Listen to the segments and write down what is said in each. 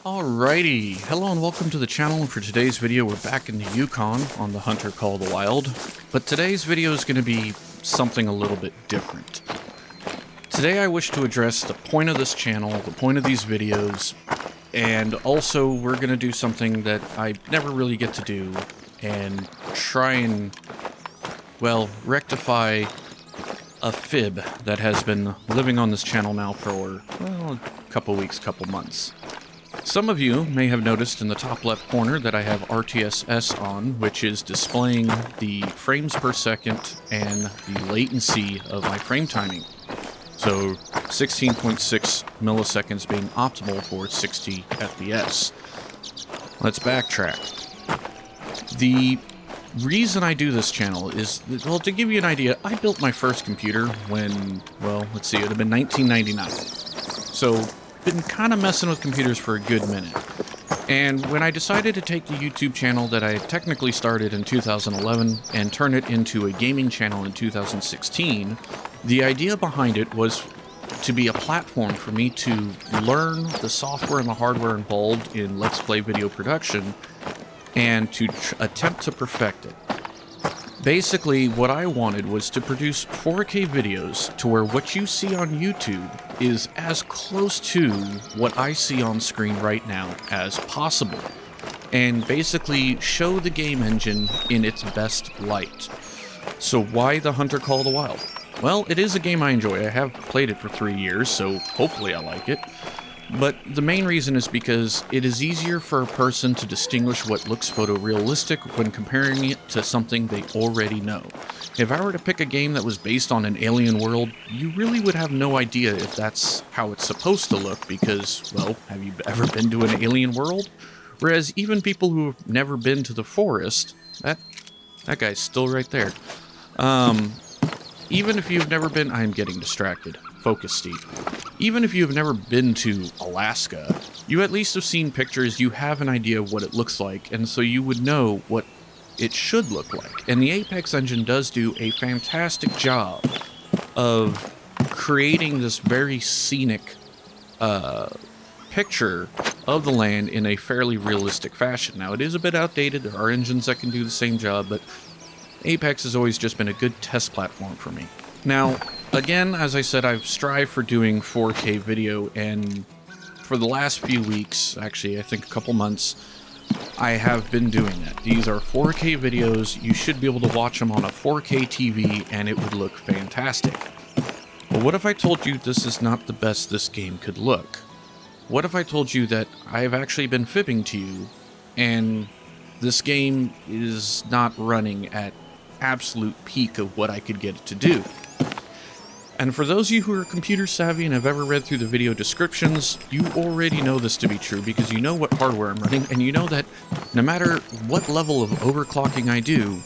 Alrighty, hello and welcome to the channel. And for today's video, we're back in the Yukon on the Hunter Call of the Wild. But today's video is going to be something a little bit different. Today I wish to address the point of this channel, the point of these videos, and also we're going to do something that I never really get to do and try and, well, rectify a fib that has been living on this channel now for, well, a couple weeks, couple months. Some of you may have noticed in the top left corner that I have RTSS on, which is displaying the frames per second and the latency of my frame timing. So 16.6 milliseconds being optimal for 60 FPS. Let's backtrack. The reason I do this channel is, well, to give you an idea, I built my first computer when, well, let's see, it would have been 1999. So been kind of messing with computers for a good minute. And when I decided to take the YouTube channel that I technically started in 2011 and turn it into a gaming channel in 2016, the idea behind it was to be a platform for me to learn the software and the hardware involved in Let's Play video production and to attempt to perfect it. Basically, what I wanted was to produce 4K videos to where what you see on YouTube is as close to what I see on screen right now as possible, and basically show the game engine in its best light. So why the Hunter Call of the Wild? Well, it is a game I enjoy. I have played it for 3 years, so hopefully I like it. But the main reason is because it is easier for a person to distinguish what looks photorealistic when comparing it to something they already know. If I were to pick a game that was based on an alien world, you really would have no idea if that's how it's supposed to look because, well, have you ever been to an alien world? Whereas even people who have never been to the forest, that guy's still right there. Even if you've never been, I'm getting distracted. Focus, Steve. Even if you've never been to Alaska, you at least have seen pictures, you have an idea of what it looks like, and so you would know what it should look like. And the Apex engine does do a fantastic job of creating this very scenic picture of the land in a fairly realistic fashion. Now, it is a bit outdated, there are engines that can do the same job, but Apex has always just been a good test platform for me. Now, again, as I said, I've strived for doing 4K video, and for the last few weeks, actually, I think a couple months, I have been doing that. These are 4K videos. You should be able to watch them on a 4K TV, and it would look fantastic. But what if I told you this is not the best this game could look? What if I told you that I've actually been fibbing to you, and this game is not running at absolute peak of what I could get it to do? And for those of you who are computer savvy and have ever read through the video descriptions, you already know this to be true because you know what hardware I'm running, and you know that no matter what level of overclocking I do,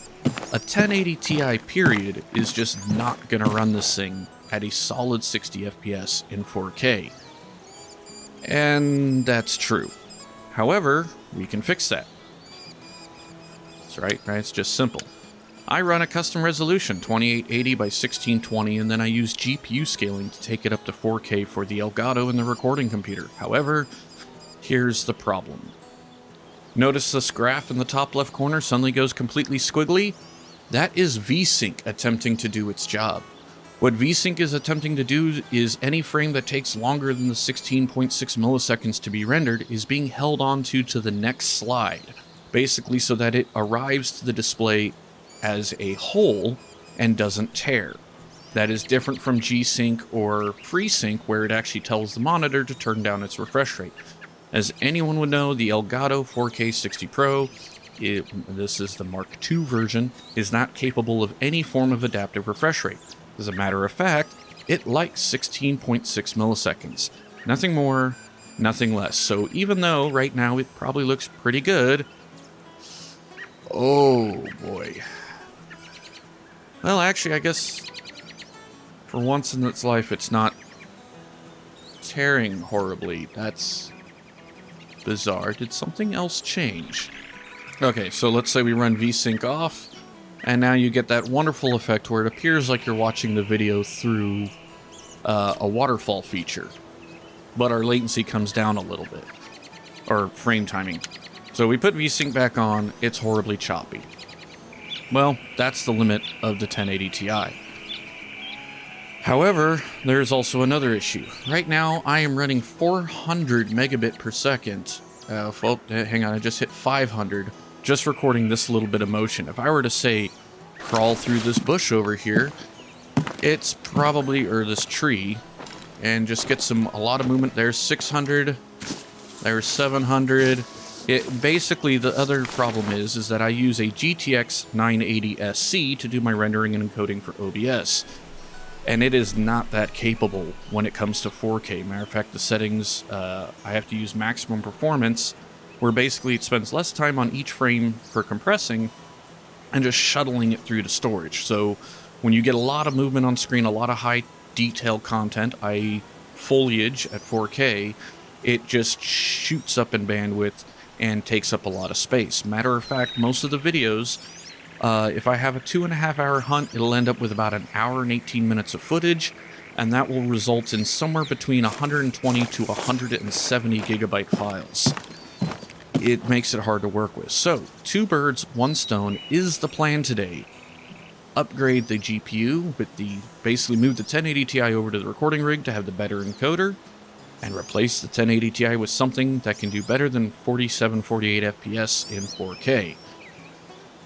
a 1080 Ti period is just not going to run this thing at a solid 60 FPS in 4K. And that's true. However, we can fix that. That's right? It's just simple. I run a custom resolution, 2880 by 1620, and then I use GPU scaling to take it up to 4K for the Elgato and the recording computer. However, here's the problem. Notice this graph in the top left corner suddenly goes completely squiggly? That is VSync attempting to do its job. What VSync is attempting to do is any frame that takes longer than the 16.6 milliseconds to be rendered is being held onto to the next slide, basically so that it arrives to the display as a whole and doesn't tear. That is different from G-Sync or FreeSync, where it actually tells the monitor to turn down its refresh rate. As anyone would know, the Elgato 4K 60 Pro, this is the Mark II version, is not capable of any form of adaptive refresh rate. As a matter of fact, it likes 16.6 milliseconds. Nothing more, nothing less. So even though right now it probably looks pretty good, oh boy. Well, actually, I guess for once in its life, it's not tearing horribly. That's bizarre. Did something else change? Okay, so let's say we run VSync off, and now you get that wonderful effect where it appears like you're watching the video through a waterfall feature, but our latency comes down a little bit. or frame timing. So we put VSync back on, it's horribly choppy. Well, that's the limit of the 1080 Ti. However, there's also another issue. Right now, I am running 400 megabit per second. Hang on, I just hit 500, just recording this little bit of motion. If I were to say, crawl through this bush over here, it's probably, or this tree, and just get a lot of movement. There's 600, there's 700. Basically, the other problem is that I use a GTX 980 SC to do my rendering and encoding for OBS. And it is not that capable when it comes to 4K. Matter of fact, the settings, I have to use maximum performance, where basically it spends less time on each frame for compressing and just shuttling it through to storage. So when you get a lot of movement on screen, a lot of high detail content, i.e. foliage at 4K, it just shoots up in bandwidth and takes up a lot of space. Matter of fact, most of the videos, if I have a 2.5 hour hunt, it'll end up with about an hour and 18 minutes of footage, and that will result in somewhere between 120 to 170 gigabyte files. It makes it hard to work with. So, 2 birds, 1 stone is the plan today. Upgrade the GPU with basically move the 1080 Ti over to the recording rig to have the better encoder, and replace the 1080 Ti with something that can do better than 47, 48 FPS in 4K.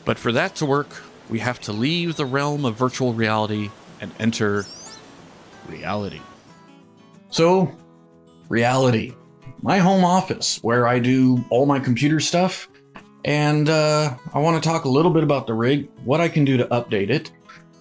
But for that to work, we have to leave the realm of virtual reality and enter reality. So, reality. My home office, where I do all my computer stuff, and I want to talk a little bit about the rig, what I can do to update it.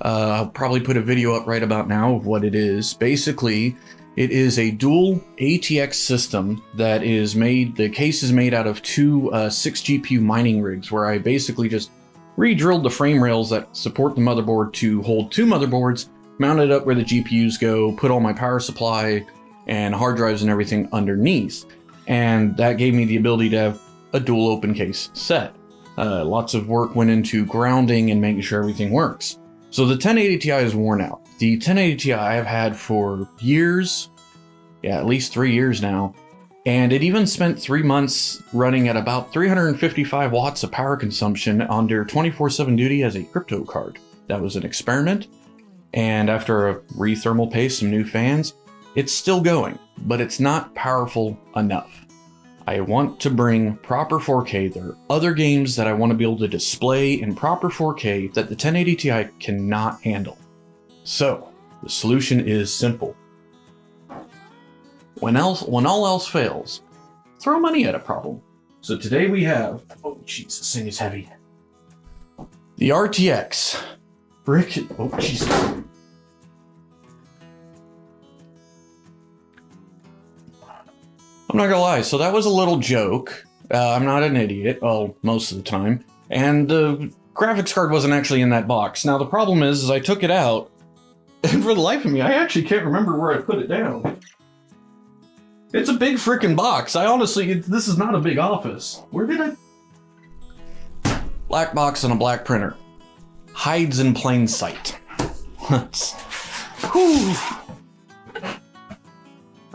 I'll probably put a video up right about now of what it is. Basically, it is a dual ATX system that is made, the case is made out of 2 6 GPU mining rigs, where I basically just re-drilled the frame rails that support the motherboard to hold 2 motherboards, mounted up where the GPUs go, put all my power supply and hard drives and everything underneath. And that gave me the ability to have a dual open case set. Lots of work went into grounding and making sure everything works. So the 1080 Ti is worn out. The 1080 Ti I have had for years, at least 3 years now, and it even spent 3 months running at about 355 watts of power consumption under 24/7 duty as a crypto card. That was an experiment, and after a re-thermal paste, some new fans, it's still going, but it's not powerful enough. I want to bring proper 4K. There are other games that I want to be able to display in proper 4K that the 1080 Ti cannot handle. So, the solution is simple. When all else fails, throw money at a problem. So today we have, oh jeez, this thing is heavy. The RTX. Oh Jesus. I'm not gonna lie, so that was a little joke. I'm not an idiot, well, most of the time. And the graphics card wasn't actually in that box. Now the problem is I took it out, and for the life of me, I actually can't remember where I put it down. It's a big freaking box. I honestly, this is not a big office. Where did I? Black box and a black printer. Hides in plain sight. Whew.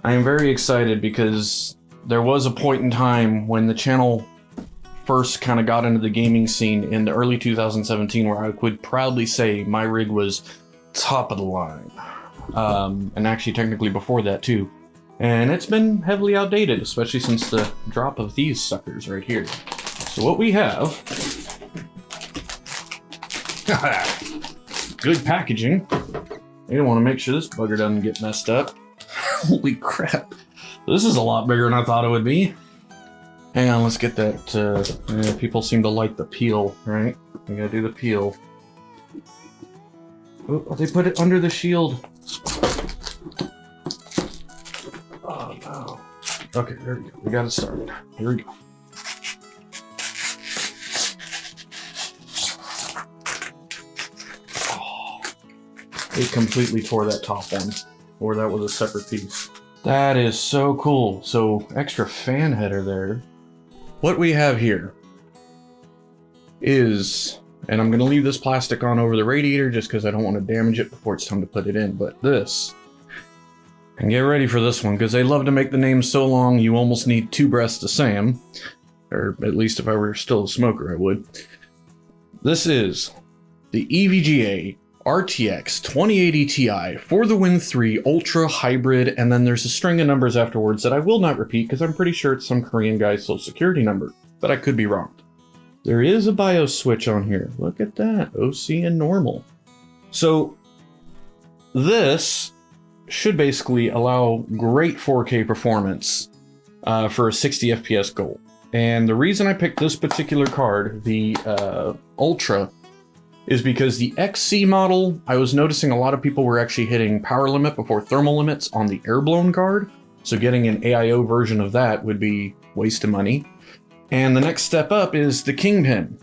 I am very excited because there was a point in time when the channel first kind of got into the gaming scene in the early 2017 where I could proudly say my rig was top of the line. And actually technically before that too. And it's been heavily outdated, especially since the drop of these suckers right here. So what we have... Good packaging. I don't want to make sure this bugger doesn't get messed up. Holy crap. This is a lot bigger than I thought it would be. Hang on, let's get that. People seem to like the peel, right? We gotta do the peel. Oh, they put it under the shield. Oh no. Okay, there we go. We got it started. Here we go. Oh, it completely tore that top one. Or that was a separate piece. That is so cool. So, extra fan header there. What we have here is, and I'm going to leave this plastic on over the radiator just because I don't want to damage it before it's time to put it in, but this And get ready for this one, because they love to make the name so long you almost need two breaths to say them. Or at least if I were still a smoker, I would. This is the EVGA RTX 2080 Ti for the Win 3 Ultra Hybrid, and then there's a string of numbers afterwards that I will not repeat because I'm pretty sure it's some Korean guy's social security number, but I could be wrong. There is a BIOS switch on here. Look at that, OC and normal. So this should basically allow great 4K performance for a 60 FPS goal. And the reason I picked this particular card, the Ultra, is because the XC model, I was noticing a lot of people were actually hitting power limit before thermal limits on the air-blown card. So getting an AIO version of that would be waste of money. And the next step up is the Kingpin,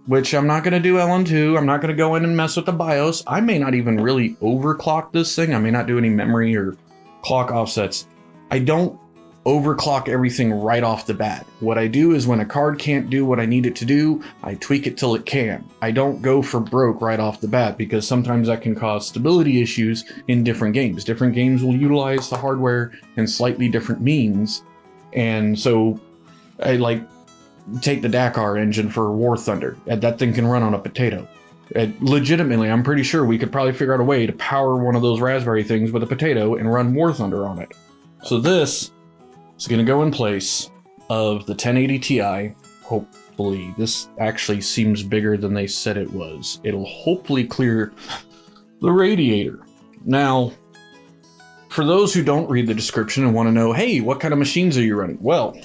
which I'm not going to do LN2. I'm not going to go in and mess with the BIOS. I may not even really overclock this thing. I may not do any memory or clock offsets. I don't overclock everything right off the bat. What I do is when a card can't do what I need it to do, I tweak it till it can. I don't go for broke right off the bat because sometimes that can cause stability issues in different games. Different games will utilize the hardware in slightly different means. And so I take the Dakar engine for War Thunder. That thing can run on a potato. Legitimately, I'm pretty sure we could probably figure out a way to power one of those Raspberry things with a potato and run War Thunder on it. So this is going to go in place of the 1080 Ti. Hopefully, this actually seems bigger than they said it was. It'll hopefully clear the radiator. Now, for those who don't read the description and want to know, hey, what kind of machines are you running? Well,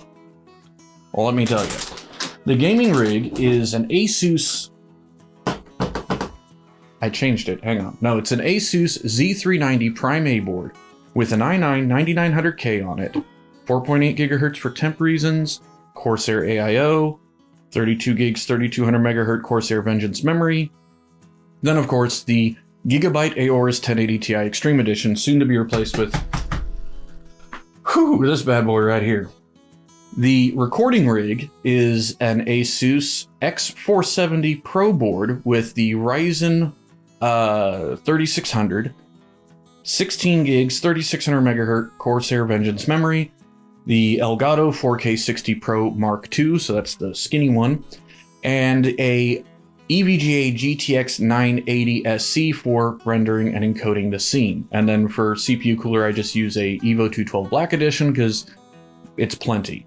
let me tell you. The gaming rig is an Asus... I changed it, hang on. No, it's an Asus Z390 Prime A board with an i9-9900K on it, 4.8 gigahertz for temp reasons, Corsair AIO, 32 gigs, 3200 megahertz Corsair Vengeance memory. Then, of course, the Gigabyte Aorus 1080 Ti Xtreme Edition, soon to be replaced with this bad boy right here. The recording rig is an Asus X470 Pro board with the Ryzen 3600, 16 gigs, 3600 megahertz Corsair Vengeance memory, the Elgato 4K 60 Pro Mark II, so that's the skinny one, and a EVGA GTX 980 SC for rendering and encoding the scene. And then for CPU cooler, I just use a Evo 212 Black Edition because it's plenty.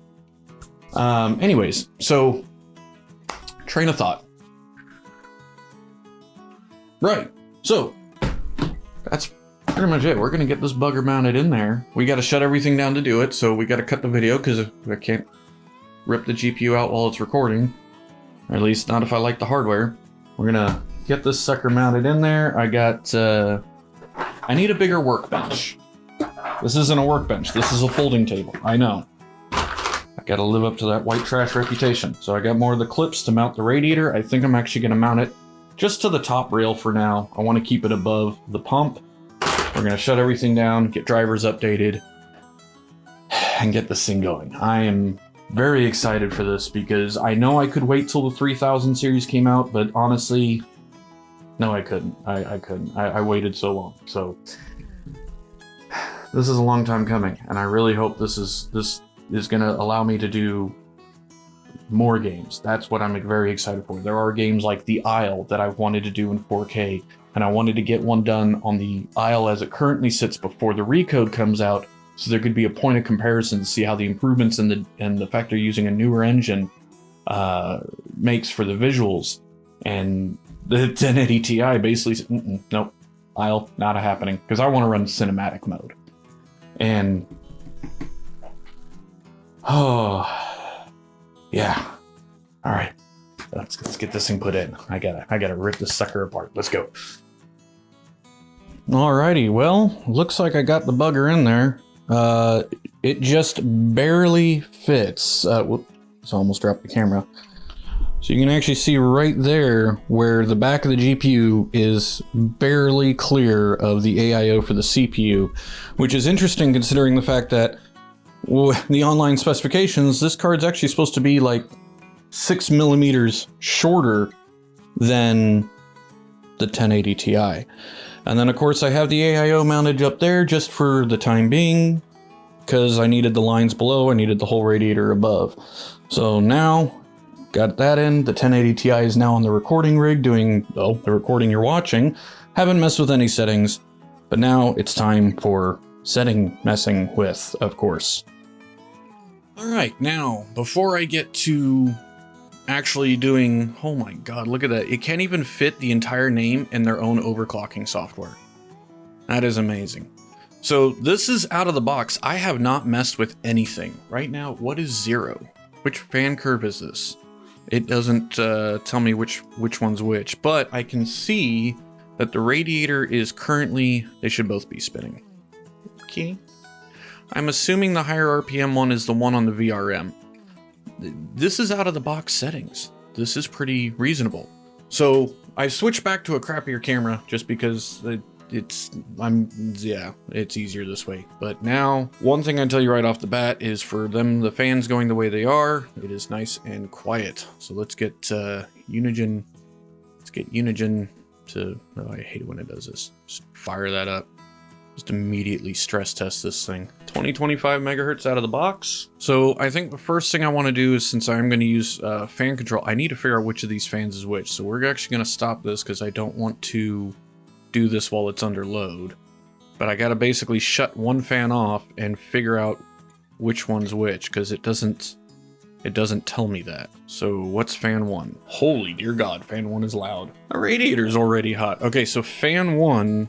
Anyways, so train of thought. Right, so that's pretty much it. We're gonna get this bugger mounted in there. We gotta shut everything down to do it, so we gotta cut the video because I can't rip the GPU out while it's recording. Or at least not if I like the hardware. We're gonna get this sucker mounted in there. I need a bigger workbench. This isn't a workbench, this is a folding table, I know. I gotta live up to that white trash reputation. So I got more of the clips to mount the radiator. I think I'm actually gonna mount it just to the top rail for now. I wanna keep it above the pump. We're gonna shut everything down, get drivers updated, and get this thing going. I am very excited for this because I know I could wait till the 3000 series came out, but honestly, no, I couldn't. I couldn't. I waited so long. So this is a long time coming, and I really hope this is gonna allow me to do more games. That's what I'm very excited for. There are games like The Isle that I've wanted to do in 4K, and I wanted to get one done on the Isle as it currently sits before the recode comes out, so there could be a point of comparison to see how the improvements and the fact they're using a newer engine makes for the visuals. And the 1080 Ti basically, nope, Isle, not happening, because I want to run cinematic mode. And oh, yeah. All right, let's get this thing put in. I gotta rip this sucker apart. Let's go. Alrighty, well, looks like I got the bugger in there. It just barely fits. Whoops, I almost dropped the camera. So you can actually see right there where the back of the GPU is barely clear of the AIO for the CPU, which is interesting considering the fact that the online specifications, this card's actually supposed to be like 6 millimeters shorter than the 1080 Ti. And then of course I have the AIO mounted up there just for the time being, because I needed the lines below, I needed the whole radiator above. So now, got that in, the 1080 Ti is now on the recording rig doing, well, the recording you're watching. Haven't messed with any settings, but now it's time for messing with, of course. Alright, now, before I get to actually doing, oh my god, look at that. It can't even fit the entire name in their own overclocking software. That is amazing. So this is out of the box. I have not messed with anything. Right now, what is 0? Which fan curve is this? It doesn't tell me which one's which, but I can see that the radiator is currently, they should both be spinning. Okay. I'm assuming the higher RPM one is the one on the VRM. This is out of the box settings. This is pretty reasonable. So I switched back to a crappier camera just because it's easier this way. But now, one thing I tell you right off the bat is for them, the fans going the way they are, it is nice and quiet. So let's get Unigen. Let's get Unigen to. Oh, I hate it when it does this. Just fire that up. Just immediately stress test this thing. 20-25 megahertz out of the box. So I think the first thing I want to do is, since I'm going to use fan control, I need to figure out which of these fans is which. So we're actually going to stop this because I don't want to do this while it's under load. But I got to basically shut one fan off and figure out which one's which, because it doesn't tell me that. So what's fan 1? Holy dear god, fan 1 is loud. The radiator's already hot. Okay, so fan 1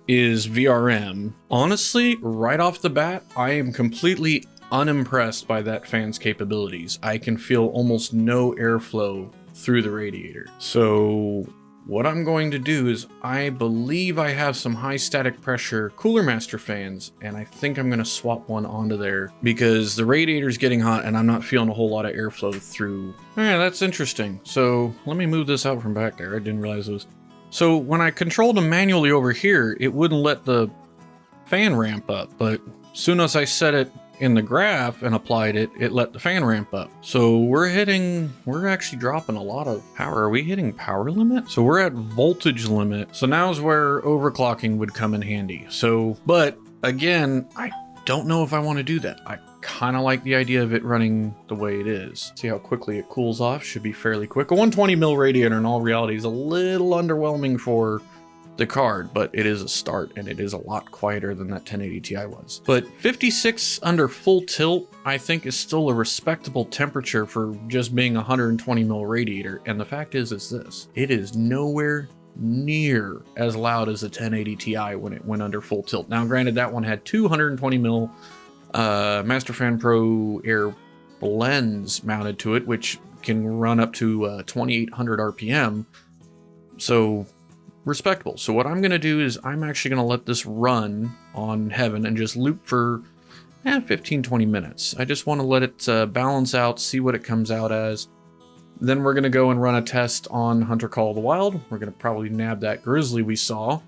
is VRM. Honestly, right off the bat, I am completely unimpressed by that fan's capabilities. I can feel almost no airflow through the radiator. So what I'm going to do is, I believe I have some high static pressure Cooler Master fans, and I think I'm going to swap one onto there because the radiator's getting hot and I'm not feeling a whole lot of airflow through. Yeah, that's interesting. So let me move this out from back there. I didn't realize it was. So when I controlled them manually over here, it wouldn't let the fan ramp up, but as soon as I set it in the graph and applied it, it let the fan ramp up. So we're actually dropping a lot of power. Are we hitting power limit? So we're at voltage limit. So now's where overclocking would come in handy. So, but again, I don't know if I want to do that. I kind of like the idea of it running the way it is. See how quickly it cools off. Should be fairly quick. A 120 mil radiator in all reality is a little underwhelming for the card, but it is a start and it is a lot quieter than that 1080 Ti was. But 56 under full tilt, I think, is still a respectable temperature for just being a 120 mil radiator. And the fact is this, it is nowhere near as loud as the 1080 Ti when it went under full tilt. Now, granted, that one had 220 mil Masterfan Pro Air blends mounted to it, which can run up to 2800 RPM. So respectable. So what I'm going to do is I'm actually going to let this run on Heaven and just loop for 15-20 minutes. I just want to let it balance out, see what it comes out as. Then we're going to go and run a test on Hunter Call of the Wild. We're going to probably nab that grizzly we saw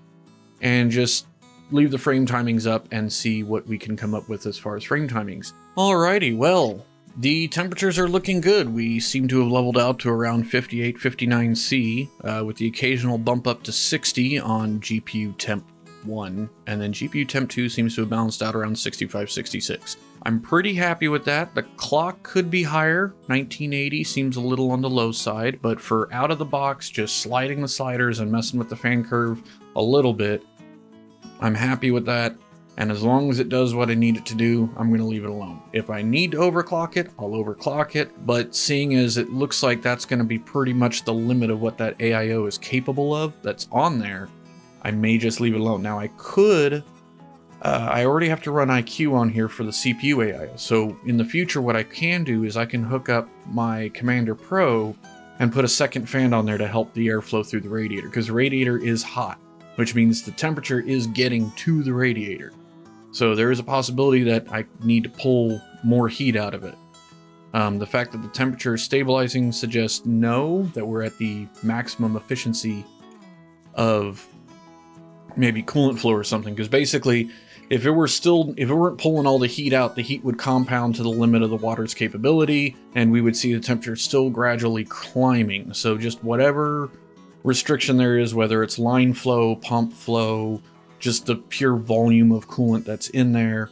and just leave the frame timings up and see what we can come up with as far as frame timings. Alrighty, well, the temperatures are looking good. We seem to have leveled out to around 58, 59 C, with the occasional bump up to 60 on GPU temp 1, and then GPU temp 2 seems to have balanced out around 65, 66. I'm pretty happy with that. The clock could be higher. 1980 seems a little on the low side, but for out of the box, just sliding the sliders and messing with the fan curve a little bit, I'm happy with that. And as long as it does what I need it to do, I'm going to leave it alone. If I need to overclock it, I'll overclock it. But seeing as it looks like that's going to be pretty much the limit of what that AIO is capable of, that's on there, I may just leave it alone. Now I could, I already have to run IQ on here for the CPU AIO. So in the future, what I can do is I can hook up my Commander Pro and put a second fan on there to help the airflow through the radiator, because the radiator is hot, which means the temperature is getting to the radiator. So there is a possibility that I need to pull more heat out of it. The fact that the temperature is stabilizing suggests no, that we're at the maximum efficiency of maybe coolant flow or something. Because basically, if it weren't pulling all the heat out, the heat would compound to the limit of the water's capability, and we would see the temperature still gradually climbing. So just whatever restriction there is, whether it's line flow, pump flow, just the pure volume of coolant that's in there,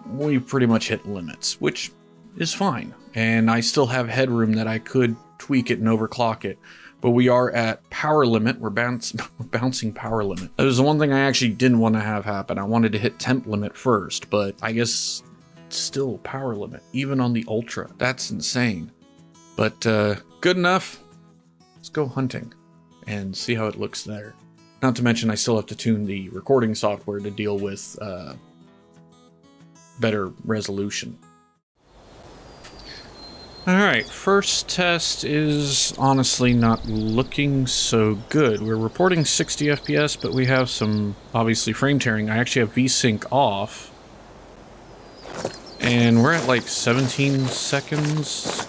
we pretty much hit limits, which is fine. And I still have headroom that I could tweak it and overclock it. But we are at power limit. We're bouncing power limit. That was the one thing I actually didn't want to have happen. I wanted to hit temp limit first, but I guess still power limit, even on the Ultra. That's insane. But good enough. Let's go hunting and see how it looks there. Not to mention I still have to tune the recording software to deal with better resolution. Alright, first test is honestly not looking so good. We're reporting 60 FPS, but we have some, obviously, frame tearing. I actually have VSync off. And we're at like 17 seconds.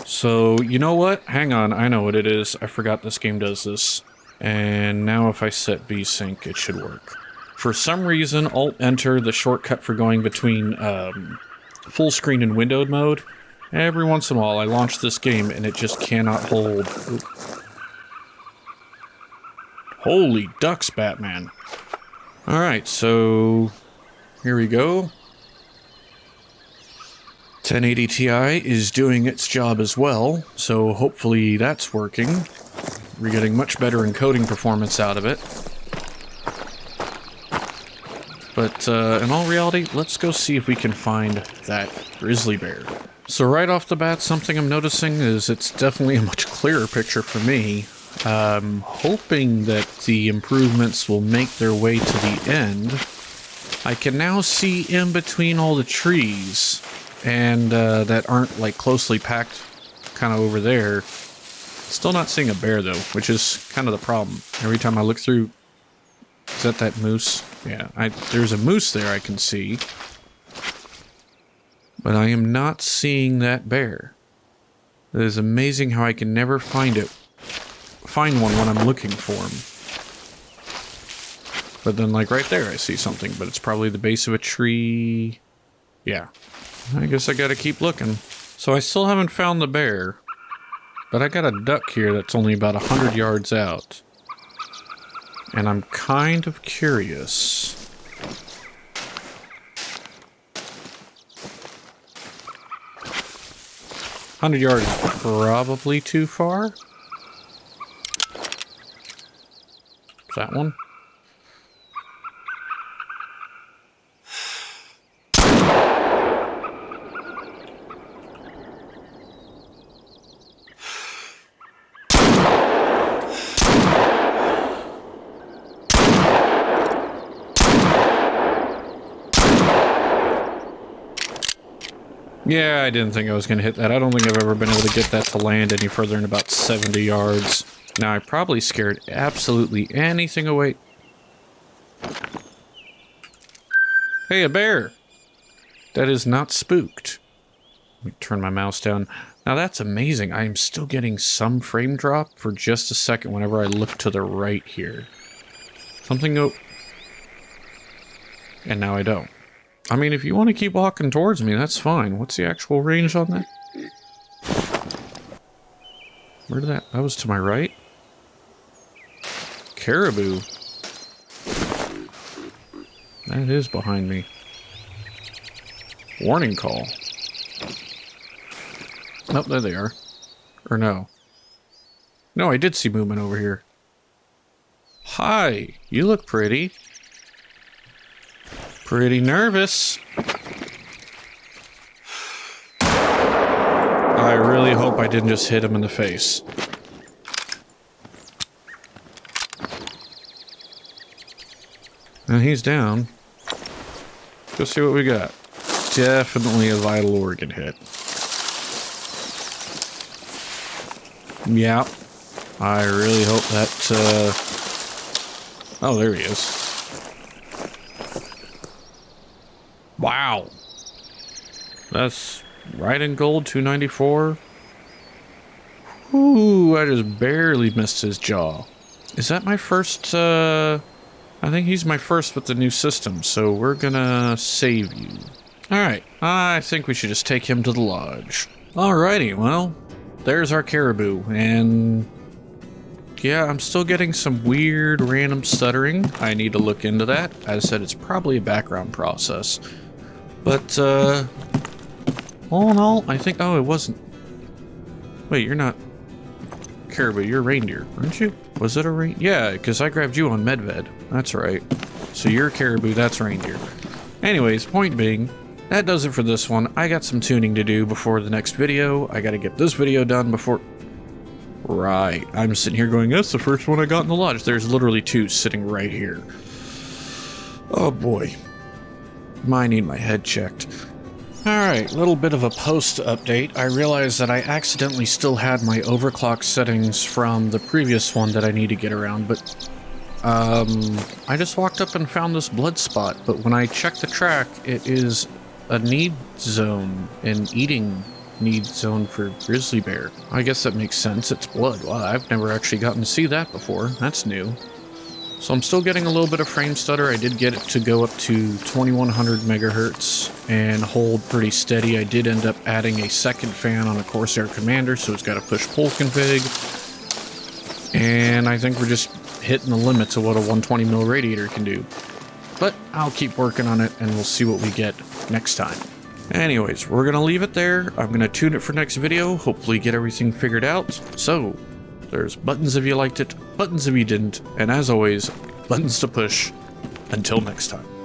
So, you know what? Hang on, I know what it is. I forgot this game does this. And now if I set VSync, it should work. For some reason, Alt-Enter, the shortcut for going between full screen and windowed mode, every once in a while I launch this game and it just cannot hold. Oop. Holy ducks, Batman. Alright, so here we go. 1080 Ti is doing its job as well, so hopefully that's working. We're getting much better encoding performance out of it. But in all reality, let's go see if we can find that grizzly bear. So right off the bat, something I'm noticing is it's definitely a much clearer picture for me. I'm hoping that the improvements will make their way to the end. I can now see in between all the trees, and that aren't like closely packed kind of over there. Still not seeing a bear though, which is kind of the problem. Every time I look through... Is that moose? Yeah, there's a moose there I can see. But I am not seeing that bear. It is amazing how I can never find one when I'm looking for him. But then, like, right there I see something, but it's probably the base of a tree. Yeah. I guess I gotta keep looking. So I still haven't found the bear, but I got a duck here that's only about 100 yards out. And I'm kind of curious. $100 yards is probably too far. Is that one? Yeah, I didn't think I was going to hit that. I don't think I've ever been able to get that to land any further than about 70 yards. Now, I probably scared absolutely anything away. Hey, a bear! That is not spooked. Let me turn my mouse down. Now, that's amazing. I am still getting some frame drop for just a second whenever I look to the right here. Something go... And now I don't. I mean, if you want to keep walking towards me, that's fine. What's the actual range on that? Where did that... That was to my right? Caribou. That is behind me. Warning call. Oh, there they are. Or no. No, I did see movement over here. Hi, you look pretty. Pretty nervous. I really hope I didn't just hit him in the face. And he's down. Go see what we got. Definitely a vital organ hit. Yeah. I really hope that, Oh, there he is. Wow. That's right in gold, 294. Ooh, I just barely missed his jaw. Is that my first, I think he's my first with the new system, so we're gonna save you. Alright, I think we should just take him to the lodge. Alrighty, well, there's our caribou, and Yeah, I'm still getting some weird random stuttering. I need to look into that. As I said, it's probably a background process. But, all in all, I think... Oh, it wasn't... Wait, you're not... Caribou, you're reindeer, aren't you? Was it a reindeer? Yeah, because I grabbed you on Medved. That's right. So you're caribou, that's reindeer. Anyways, point being, that does it for this one. I got some tuning to do before the next video. I gotta get this video done before... Right. I'm sitting here going, that's the first one I got in the lodge. There's literally 2 sitting right here. Oh boy. Might need my head checked. Alright, little bit of a post update. I realized that I accidentally still had my overclock settings from the previous one that I need to get around, but I just walked up and found this blood spot, but when I checked the track, it is a need zone, an eating need zone for grizzly bear. I guess that makes sense, it's blood. Wow, I've never actually gotten to see that before. That's new. So I'm still getting a little bit of frame stutter. I did get it to go up to 2100 megahertz and hold pretty steady. I did end up adding a second fan on a Corsair Commander, so it's got a push-pull config. And I think we're just hitting the limits of what a 120mm radiator can do. But I'll keep working on it and we'll see what we get next time. Anyways, we're gonna leave it there. I'm gonna tune it for next video, hopefully get everything figured out. So, there's buttons if you liked it, buttons if you didn't, and as always, buttons to push. Until next time.